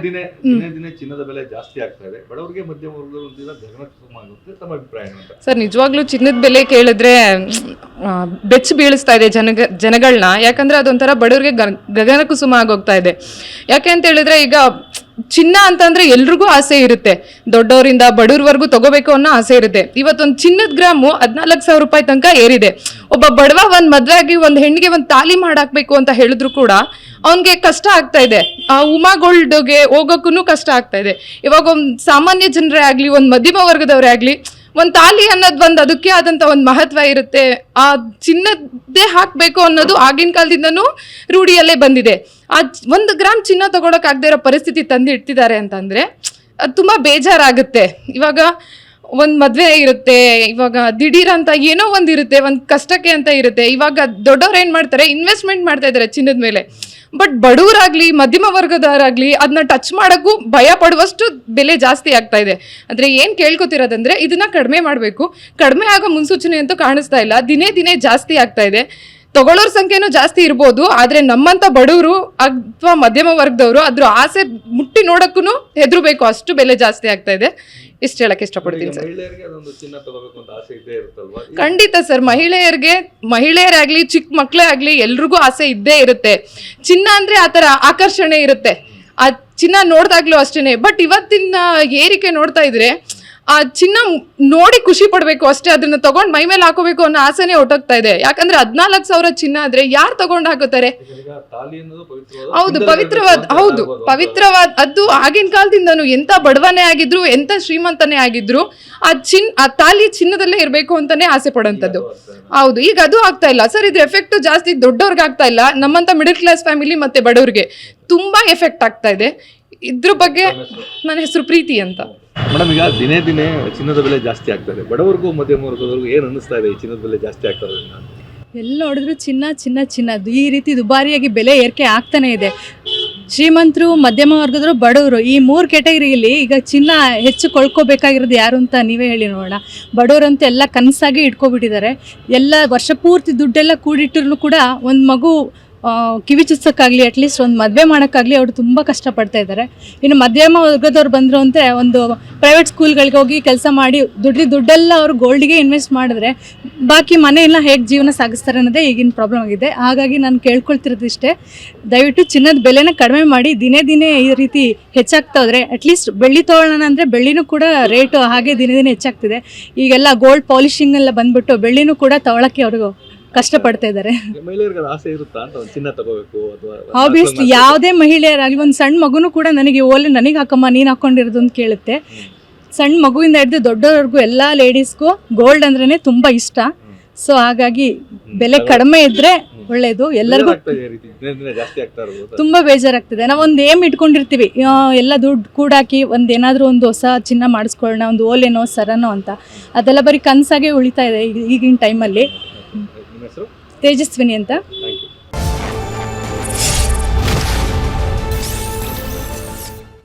ದಿನೇ ದಿನೇ ಚಿನ್ನದ ಬೆಲೆ ಜಾಸ್ತಿ ಆಗ್ತಾ ಇದೆ, ಬಡವರಿಗೆ ಮಧ್ಯಮ ವರ್ಗದ ಆಗುತ್ತೆ. ತಮ್ಮ ಅಭಿಪ್ರಾಯ ಏನು ಅಂತ? ಸರ್, ನಿಜವಾಗ್ಲೂ ಚಿನ್ನದ ಬೆಲೆ ಕೇಳಿದ್ರೆ ಬೆಚ್ಚ ಬೀಳಿಸ್ತಾ ಇದೆ ಜನಗಳನ್ನ. ಯಾಕಂದ್ರೆ ಅದೊಂಥರ ಬಡವರಿಗೆ ಗಗನ ಕುಸುಮ ಆಗೋಗ್ತಾ ಇದೆ. ಯಾಕೆ ಅಂತ ಹೇಳಿದ್ರೆ, ಈಗ ಚಿನ್ನ ಅಂತಂದ್ರೆ ಎಲ್ರಿಗೂ ಆಸೆ ಇರುತ್ತೆ, ದೊಡ್ಡವರಿಂದ ಬಡವ್ರವರೆಗೂ ತಗೋಬೇಕು ಅನ್ನೋ ಆಸೆ ಇರುತ್ತೆ. ಇವತ್ತೊಂದು ಚಿನ್ನದ ಗ್ರಾಮು 14,000 ರೂಪಾಯಿ ತನಕ ಏರಿದೆ. ಒಬ್ಬ ಬಡವ ಒಂದ್ ಮದ್ವೆ ಆಗಿ ಒಂದ್ ಹೆಣ್ಣಿಗೆ ಒಂದ್ ತಾಲಿ ಮಾಡಾಕ್ಬೇಕು ಅಂತ ಹೇಳಿದ್ರು ಕೂಡ ಅವನ್ಗೆ ಕಷ್ಟ ಆಗ್ತಾ ಇದೆ. ಆ ಉಮಾ ಗೋಲ್ಡ್ಗೆ ಹೋಗೋಕ್ಕೂ ಕಷ್ಟ ಆಗ್ತಾ ಇದೆ. ಇವಾಗ ಒಂದ್ ಸಾಮಾನ್ಯ ಜನರೇ ಆಗ್ಲಿ, ಒಂದ್ ಮಧ್ಯಮ ವರ್ಗದವರೇ ಆಗ್ಲಿ, ಒಂದ್ ತಾಲಿ ಅನ್ನೋದು ಅದಕ್ಕೆ ಆದಂತ ಒಂದ್ ಮಹತ್ವ ಇರುತ್ತೆ. ಆ ಚಿನ್ನದ್ದೇ ಹಾಕ್ಬೇಕು ಅನ್ನೋದು ಆಗಿನ ಕಾಲದಿಂದನೂ ರೂಢಿಯಲ್ಲೇ ಬಂದಿದೆ. ಆ 1 ಗ್ರಾಮ್ ಚಿನ್ನ ತಗೊಳಕ್ ಆಗದೆ ಇರೋ ಪರಿಸ್ಥಿತಿ ತಂದು ಇಡ್ತಿದ್ದಾರೆ ಅಂತಂದ್ರೆ ಅದು ತುಂಬಾ ಬೇಜಾರಾಗುತ್ತೆ. ಇವಾಗ ಒಂದ್ ಮದ್ವೆ ಇರುತ್ತೆ, ಇವಾಗ ದಿಢೀರ್ ಅಂತ ಏನೋ ಒಂದ್ ಇರುತ್ತೆ, ಒಂದ್ ಕಷ್ಟಕ್ಕೆ ಅಂತ ಇರುತ್ತೆ. ಇವಾಗ ದೊಡ್ಡವ್ರು ಏನ್ ಮಾಡ್ತಾರೆ, ಇನ್ವೆಸ್ಟ್ಮೆಂಟ್ ಮಾಡ್ತಾ ಇದಾರೆ ಚಿನ್ನದ ಮೇಲೆ. ಬಟ್ ಬಡವರಾಗ್ಲಿ, ಮಧ್ಯಮ ವರ್ಗದವರಾಗ್ಲಿ ಅದನ್ನ ಟಚ್ ಮಾಡೋಕ್ಕೂ ಭಯ ಪಡುವಷ್ಟು ಬೆಲೆ ಜಾಸ್ತಿ ಆಗ್ತಾ ಇದೆ. ಅಂದ್ರೆ ಏನ್ ಕೇಳ್ಕೊತಿರೋದಂದ್ರೆ ಇದನ್ನ ಕಡಿಮೆ ಮಾಡಬೇಕು. ಕಡಿಮೆ ಆಗೋ ಮುನ್ಸೂಚನೆ ಅಂತೂ ಕಾಣಿಸ್ತಾ ಇಲ್ಲ. ದಿನೇ ದಿನೇ ಜಾಸ್ತಿ ಆಗ್ತಾ ಇದೆ. ತಗೊಳ್ಳೋರ್ ಸಂಖ್ಯೆನೂ ಜಾಸ್ತಿ ಇರ್ಬೋದು, ಆದ್ರೆ ನಮ್ಮಂತ ಬಡವರು ಅಥವಾ ಮಧ್ಯಮ ವರ್ಗದವರು ಅದ್ರ ಆಸೆ ಮುಟ್ಟಿ ನೋಡಕ್ಕೂ ಹೆದರ್ಬೇಕು, ಅಷ್ಟು ಬೆಲೆ ಜಾಸ್ತಿ ಆಗ್ತಾ ಇದೆ. ಇಷ್ಟು ಹೇಳಕ್ ಇಷ್ಟಪಡ್ತೀನಿ ಸರ್. ಖಂಡಿತ ಸರ್, ಮಹಿಳೆಯರೇ ಆಗ್ಲಿ, ಚಿಕ್ಕ ಮಕ್ಳೇ ಆಗ್ಲಿ, ಎಲ್ರಿಗೂ ಆಸೆ ಇದ್ದೇ ಇರುತ್ತೆ. ಚಿನ್ನ ಅಂದ್ರೆ ಆತರ ಆಕರ್ಷಣೆ ಇರುತ್ತೆ. ಆ ಚಿನ್ನ ನೋಡ್ದಾಗ್ಲೂ ಅಷ್ಟೇನೆ. ಬಟ್ ಇವತ್ತಿನ ಏರಿಕೆ ನೋಡ್ತಾ ಇದ್ರೆ ಆ ಚಿನ್ನ ನೋಡಿ ಖುಷಿ ಪಡ್ಬೇಕು ಅಷ್ಟೇ, ಅದನ್ನ ತಗೊಂಡ್ ಮೈ ಮೇಲೆ ಹಾಕೋಬೇಕು ಅನ್ನೋ ಆಸೆನೆ ಹೊಟ್ಟೋಗ್ತಾ ಇದೆ. ಯಾಕಂದ್ರೆ 14,000 ಚಿನ್ನ ಆದ್ರೆ ಯಾರು ತಗೊಂಡ್ ಹಾಕೋತಾರೆ? ಹೌದು, ಪವಿತ್ರವಾದ ಅದು ಆಗಿನ ಕಾಲದಿಂದನು ಎಂತ ಬಡವನೇ ಆಗಿದ್ರು, ಎಂತ ಶ್ರೀಮಂತನೇ ಆಗಿದ್ರು ಆ ತಾಲಿ ಚಿನ್ನದಲ್ಲೇ ಇರ್ಬೇಕು ಅಂತಾನೆ ಆಸೆ ಪಡೋಂಥದ್ದು. ಹೌದು, ಈಗ ಅದು ಆಗ್ತಾ ಇಲ್ಲ ಸರ್. ಇದ್ರ ಎಫೆಕ್ಟ್ ಜಾಸ್ತಿ ದೊಡ್ಡವ್ರಿಗೆ ಆಗ್ತಾ ಇಲ್ಲ, ನಮ್ಮಂತ ಮಿಡಲ್ ಕ್ಲಾಸ್ ಫ್ಯಾಮಿಲಿ ಮತ್ತೆ ಬಡವ್ರಿಗೆ ತುಂಬಾ ಎಫೆಕ್ಟ್ ಆಗ್ತಾ ಇದೆ. ಇದ್ರ ಬಗ್ಗೆ ನನ್ನ ಹೆಸರು ಪ್ರೀತಿ ಅಂತ. ಮೇಡಮ್, ಈಗ ದಿನೇ ದಿನೇ ಚಿನ್ನದ ಬೆಲೆ ಜಾಸ್ತಿ ಆಗ್ತದೆ, ಬಡವರಿಗೂ ಮಧ್ಯಮ ವರ್ಗದವರೆಗೂ ಏನು ಅನ್ನಿಸ್ತಾ ಇದೆ ಈ ಚಿನ್ನದ ಬೆಲೆ ಜಾಸ್ತಿ ಆಗ್ತದೆ? ಎಲ್ಲಿ ನೋಡಿದ್ರು ಚಿನ್ನ ಈ ರೀತಿ ದುಬಾರಿಯಾಗಿ ಬೆಲೆ ಏರಿಕೆ ಆಗ್ತಾನೆ ಇದೆ. ಶ್ರೀಮಂತರು, ಮಧ್ಯಮ ವರ್ಗದವರು, ಬಡವರು, ಈ 3 ಕ್ಯಾಟಗರಿಯಲ್ಲಿ ಈಗ ಚಿನ್ನ ಹೆಚ್ಚು ಕೊಳ್ಕೋಬೇಕಾಗಿರೋದು ಯಾರು ಅಂತ ನೀವೇ ಹೇಳಿ ನೋಡೋಣ. ಬಡವರಂತೂ ಎಲ್ಲ ಕನಸಾಗಿ ಇಟ್ಕೊಬಿಟ್ಟಿದ್ದಾರೆ. ಎಲ್ಲ ವರ್ಷ ಪೂರ್ತಿ ದುಡ್ಡೆಲ್ಲ ಕೂಡಿಟ್ಟರು ಕೂಡ ಒಂದು ಮಗು ಕಿವಿ ಚುಚ್ಚೋಕ್ಕಾಗಲಿ, ಅಟ್ಲೀಸ್ಟ್ ಒಂದು ಮದುವೆ ಮಾಡೋಕ್ಕಾಗಲಿ ಅವರು ತುಂಬ ಕಷ್ಟಪಡ್ತಾ ಇದ್ದಾರೆ. ಇನ್ನು ಮಧ್ಯಮ ವರ್ಗದವ್ರು ಬಂದರು ಅಂದರೆ ಒಂದು ಪ್ರೈವೇಟ್ ಸ್ಕೂಲ್ಗಳಿಗೆ ಹೋಗಿ ಕೆಲಸ ಮಾಡಿ ದುಡ್ಡೆಲ್ಲ ಅವರು ಗೋಲ್ಡಿಗೆ ಇನ್ವೆಸ್ಟ್ ಮಾಡಿದ್ರೆ ಬಾಕಿ ಮನೆಯೆಲ್ಲ ಹೇಗೆ ಜೀವನ ಸಾಗಿಸ್ತಾರೆ ಅನ್ನೋದೇ ಈಗಿನ ಪ್ರಾಬ್ಲಮ್ ಆಗಿದೆ. ಹಾಗಾಗಿ ನಾನು ಕೇಳ್ಕೊಳ್ತಿರೋದು ಇಷ್ಟೇ, ದಯವಿಟ್ಟು ಚಿನ್ನದ ಬೆಲೆನ ಕಡಿಮೆ ಮಾಡಿ. ದಿನೇ ದಿನೇ ಈ ರೀತಿ ಹೆಚ್ಚಾಗ್ತಾ ಹೋದರೆ, ಅಟ್ಲೀಸ್ಟ್ ಬೆಳ್ಳಿ ತೊಗೊಳ್ಳೋಣ ಅಂದರೆ ಬೆಳ್ಳಿನೂ ಕೂಡ ರೇಟು ಹಾಗೆ ದಿನೇ ದಿನೇ ಹೆಚ್ಚಾಗ್ತಿದೆ. ಈಗೆಲ್ಲ ಗೋಲ್ಡ್ ಪಾಲಿಶಿಂಗ್ ಎಲ್ಲ ಬಂದ್ಬಿಟ್ಟು ಬೆಳ್ಳಿನೂ ಕೂಡ ತಗೊಳ್ಳೋಕ್ಕೆ ಅವ್ರಿಗೂ ಕಷ್ಟಪಡ್ತಾ ಇದ್ದಾರೆ. ಆಬ್ವಿಯಸ್ಲಿ ಯಾವುದೇ ಮಹಿಳೆಯರಾಗಲಿ, ಒಂದು ಸಣ್ಣ ಮಗುನೂ ಕೂಡ ನನಗೆ ನನಗೆ ಹಾಕಮ್ಮ ನೀನು ಹಾಕೊಂಡಿರೋದು ಅಂತ ಕೇಳುತ್ತೆ. ಸಣ್ಣ ಮಗುವಿಂದ ಹಿಡಿದು ದೊಡ್ಡವರೆಗೂ ಎಲ್ಲ ಲೇಡೀಸ್ಗೂ ಗೋಲ್ಡ್ ಅಂದ್ರೇ ತುಂಬ ಇಷ್ಟ. ಸೊ ಹಾಗಾಗಿ ಬೆಲೆ ಕಡಿಮೆ ಇದ್ರೆ ಒಳ್ಳೇದು. ಎಲ್ಲರಿಗೂ ತುಂಬ ಬೇಜಾರಾಗ್ತದೆ. ನಾವೊಂದು ಏಮ್ ಇಟ್ಕೊಂಡಿರ್ತೀವಿ, ಎಲ್ಲ ದುಡ್ಡು ಕೂಡಾಕಿ ಏನಾದರೂ ಒಂದು ಹೊಸ ಚಿನ್ನ ಮಾಡಿಸ್ಕೊಳ್ಳೋಣ, ಒಂದು ಓಲೆನೋ ಸರನೋ ಅಂತ. ಅದೆಲ್ಲ ಬರೀ ಕನಸಾಗೆ ಉಳಿತಾ ಇದೆ ಈಗಿನ ಟೈಮಲ್ಲಿ. ತೇಜಸ್ವಿನಿ ಅಂತ.